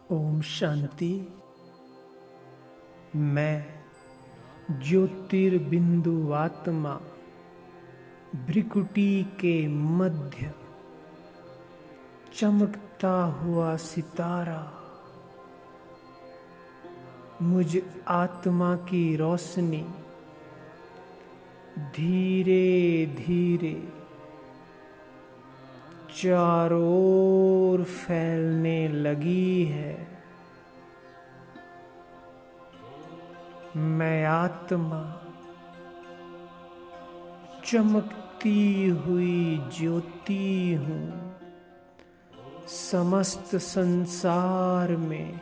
ओम शांति। मैं ज्योतिर्बिंदुवात्मा भ्रिकुटी के मध्य चमकता हुआ सितारा, मुझ आत्मा की रोशनी धीरे धीरे चारों ओर फैलने लगी है। मैं आत्मा चमकती हुई ज्योति हूँ। समस्त संसार में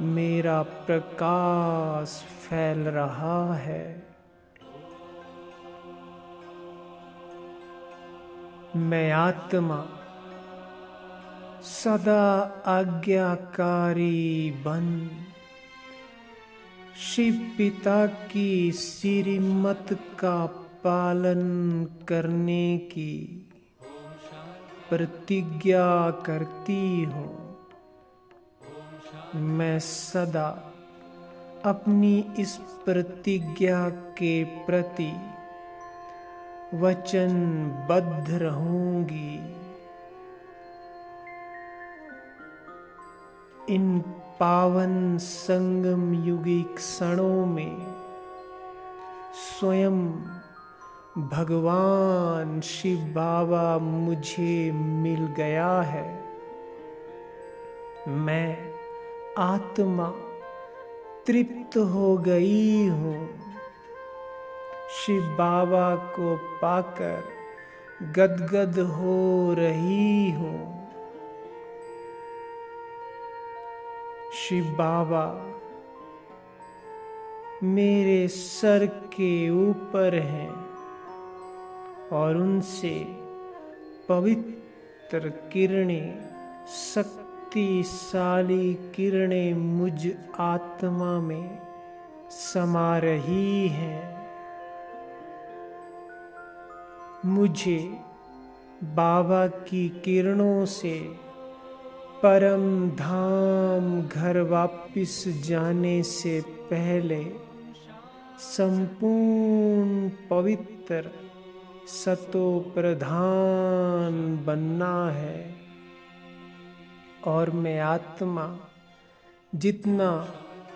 मेरा प्रकाश फैल रहा है। मैं आत्मा सदा आज्ञाकारी बन शिव पिता की श्रीमत का पालन करने की प्रतिज्ञा करती हूँ। मैं सदा अपनी इस प्रतिज्ञा के प्रति वचनबद्ध रहूंगी। इन पावन संगम युगी क्षणों में स्वयं भगवान शिव बाबा मुझे मिल गया है। मैं आत्मा तृप्त हो गई हूँ। शिव बाबा को पाकर गदगद हो रही हूँ। शिव बाबा मेरे सर के ऊपर हैं और उनसे पवित्र किरणें, शक्तिशाली किरणें मुझ आत्मा में समा रही हैं। मुझे बाबा की किरणों से परम धाम घर वापिस जाने से पहले संपूर्ण पवित्र सतो प्रधान बनना है। और मैं आत्मा जितना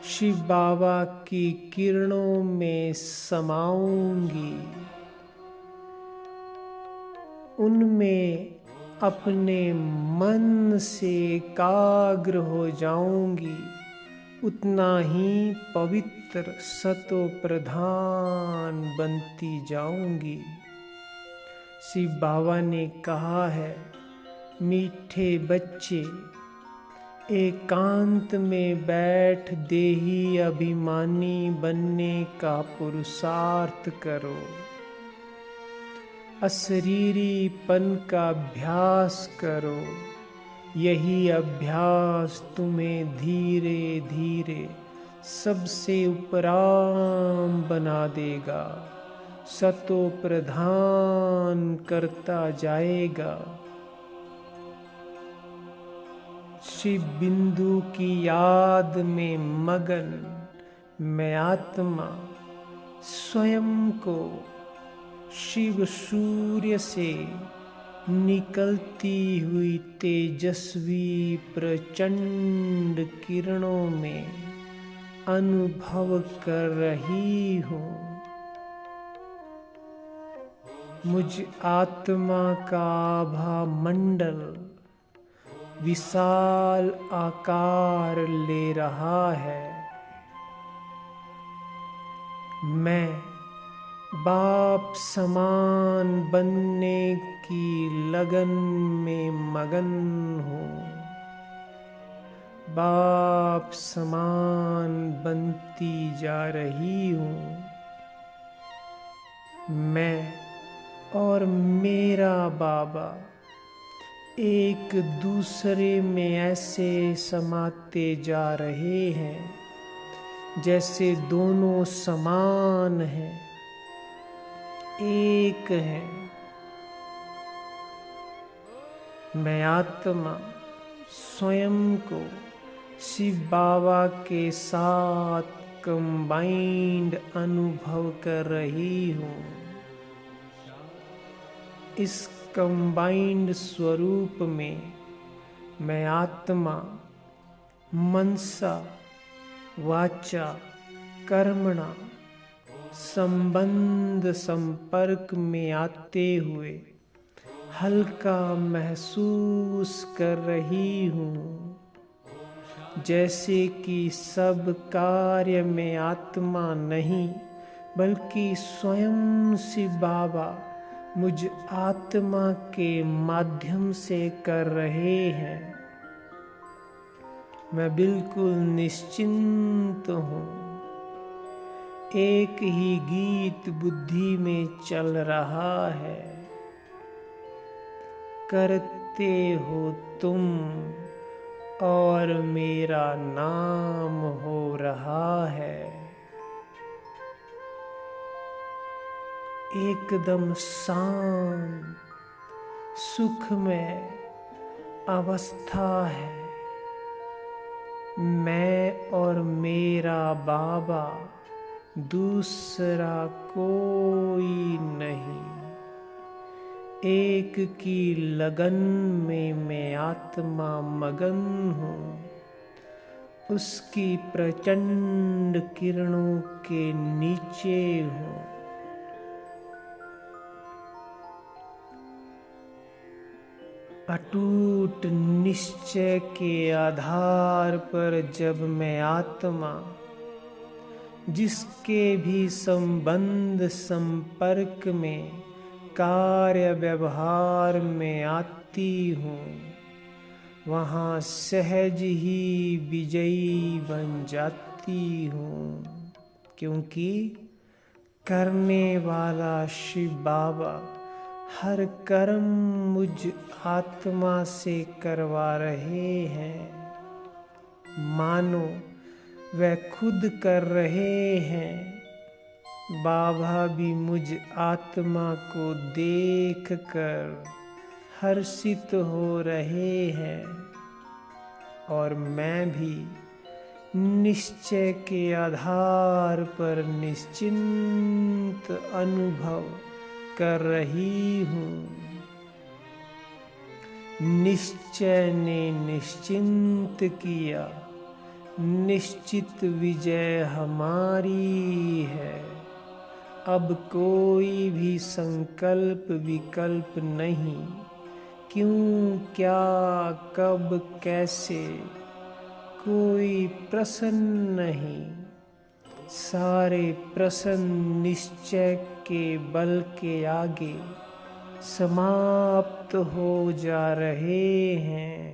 शिव बाबा की किरणों में समाऊंगी, उनमें अपने मन से एकाग्र हो जाऊंगी, उतना ही पवित्र सतो प्रधान बनती जाऊंगी। शिव बाबा ने कहा है, मीठे बच्चे एकांत में बैठ देही अभिमानी बनने का पुरुषार्थ करो। अशरीरीपन का अभ्यास करो। यही अभ्यास तुम्हें धीरे धीरे सबसे उपराम बना देगा, सतो प्रधान करता जाएगा। शिव बिंदु की याद में मगन मैं आत्मा स्वयं को शिव सूर्य से निकलती हुई तेजस्वी प्रचंड किरणों में अनुभव कर रही हूँ। मुझ आत्मा का आभा मंडल विशाल आकार ले रहा है। मैं बाप समान बनने की लगन में मगन हूँ। बाप समान बनती जा रही हूँ। मैं और मेरा बाबा एक दूसरे में ऐसे समाते जा रहे हैं जैसे दोनों समान हैं, एक है। मैं आत्मा स्वयं को शिव बाबा के साथ कंबाइंड अनुभव कर रही हूँ। इस कंबाइंड स्वरूप में मैं आत्मा, मनसा, वाचा, कर्मणा संबंध संपर्क में आते हुए हल्का महसूस कर रही हूँ, जैसे कि सब कार्य में आत्मा नहीं बल्कि स्वयं शिव बाबा मुझ आत्मा के माध्यम से कर रहे हैं। मैं बिल्कुल निश्चिंत हूँ। एक ही गीत बुद्धि में चल रहा है, करते हो तुम और मेरा नाम हो रहा है। एकदम शांत सुखमय अवस्था है। मैं और मेरा बाबा, दूसरा कोई नहीं। एक की लगन में मैं आत्मा मगन हूँ, उसकी प्रचंड किरणों के नीचे हूँ। अटूट निश्चय के आधार पर जब मैं आत्मा, जिसके भी संबंध संपर्क में कार्य व्यवहार में आती हूँ, वहाँ सहज ही विजयी बन जाती हूँ, क्योंकि करने वाला शिव बाबा हर कर्म मुझ आत्मा से करवा रहे हैं। मानो वह खुद कर रहे हैं। बाबा भी मुझ आत्मा को देखकर हर्षित हो रहे हैं और मैं भी निश्चय के आधार पर निश्चिंत अनुभव कर रही हूँ। निश्चय ने निश्चिंत किया, निश्चित विजय हमारी है। अब कोई भी संकल्प विकल्प नहीं, क्यों, क्या, कब, कैसे, कोई प्रश्न नहीं। सारे प्रश्न निश्चय के बल के आगे समाप्त हो जा रहे हैं।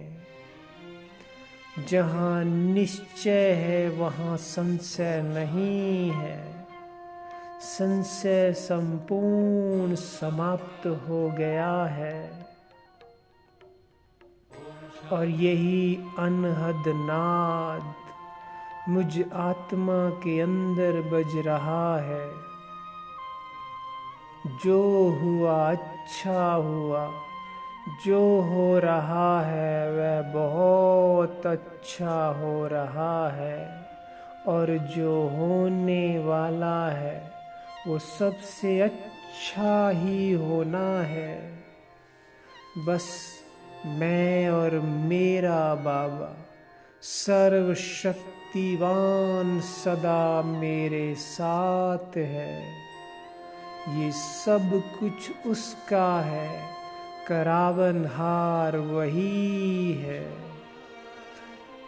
जहाँ निश्चय है वहाँ संशय नहीं है। संशय संपूर्ण समाप्त हो गया है और यही अनहद नाद मुझ आत्मा के अंदर बज रहा है। जो हुआ अच्छा हुआ, जो हो रहा है वह बहुत अच्छा हो रहा है और जो होने वाला है वो सबसे अच्छा ही होना है। बस मैं और मेरा बाबा सर्वशक्तिवान सदा मेरे साथ है। ये सब कुछ उसका है, करावनहार वही है।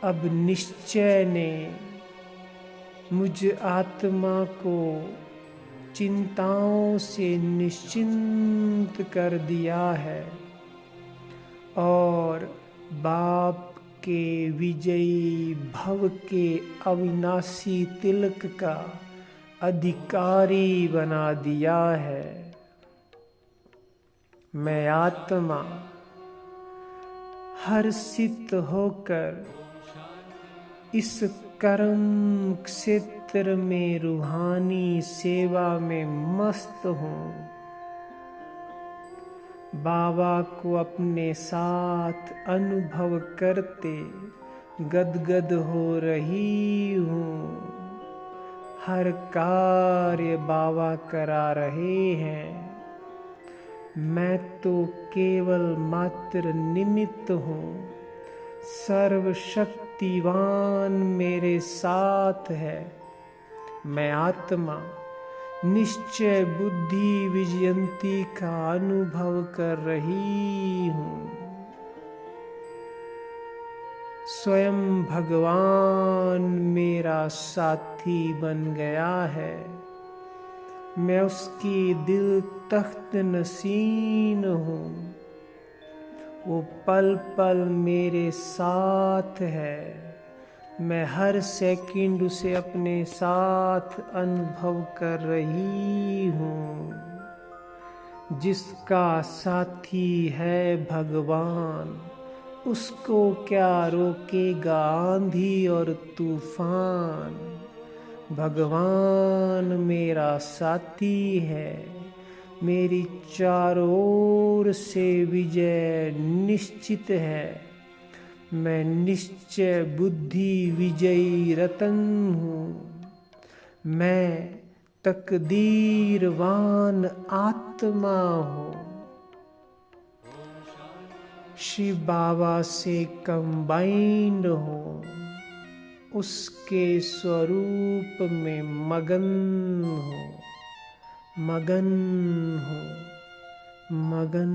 अब निश्चय ने मुझ आत्मा को चिंताओं से निश्चिंत कर दिया है और बाप के विजयी भव के अविनाशी तिलक का अधिकारी बना दिया है। मैं आत्मा हर्षित होकर इस कर्म क्षेत्र में रूहानी सेवा में मस्त हूँ। बाबा को अपने साथ अनुभव करते गदगद हो रही हूँ। हर कार्य बाबा करा रहे हैं, मैं तो केवल मात्र निमित्त हूँ। सर्वशक्तिवान मेरे साथ है। मैं आत्मा निश्चय बुद्धि विजयंती का अनुभव कर रही हूँ। स्वयं भगवान मेरा साथी बन गया है। मैं उसकी दिल तख्त नसीन हूँ। वो पल पल मेरे साथ है। मैं हर सेकंड उसे अपने साथ अनुभव कर रही हूँ। जिसका साथी है भगवान, उसको क्या रोकेगा आंधी और तूफान। भगवान मेरा साथी है। मेरी चारों ओर से विजय निश्चित है। मैं निश्चय बुद्धि विजयी रतन हूँ। मैं तकदीरवान आत्मा हूँ। शिव बाबा से कंबाइंड हूँ। उसके स्वरूप में मगन हूँ, मगन हूँ, मगन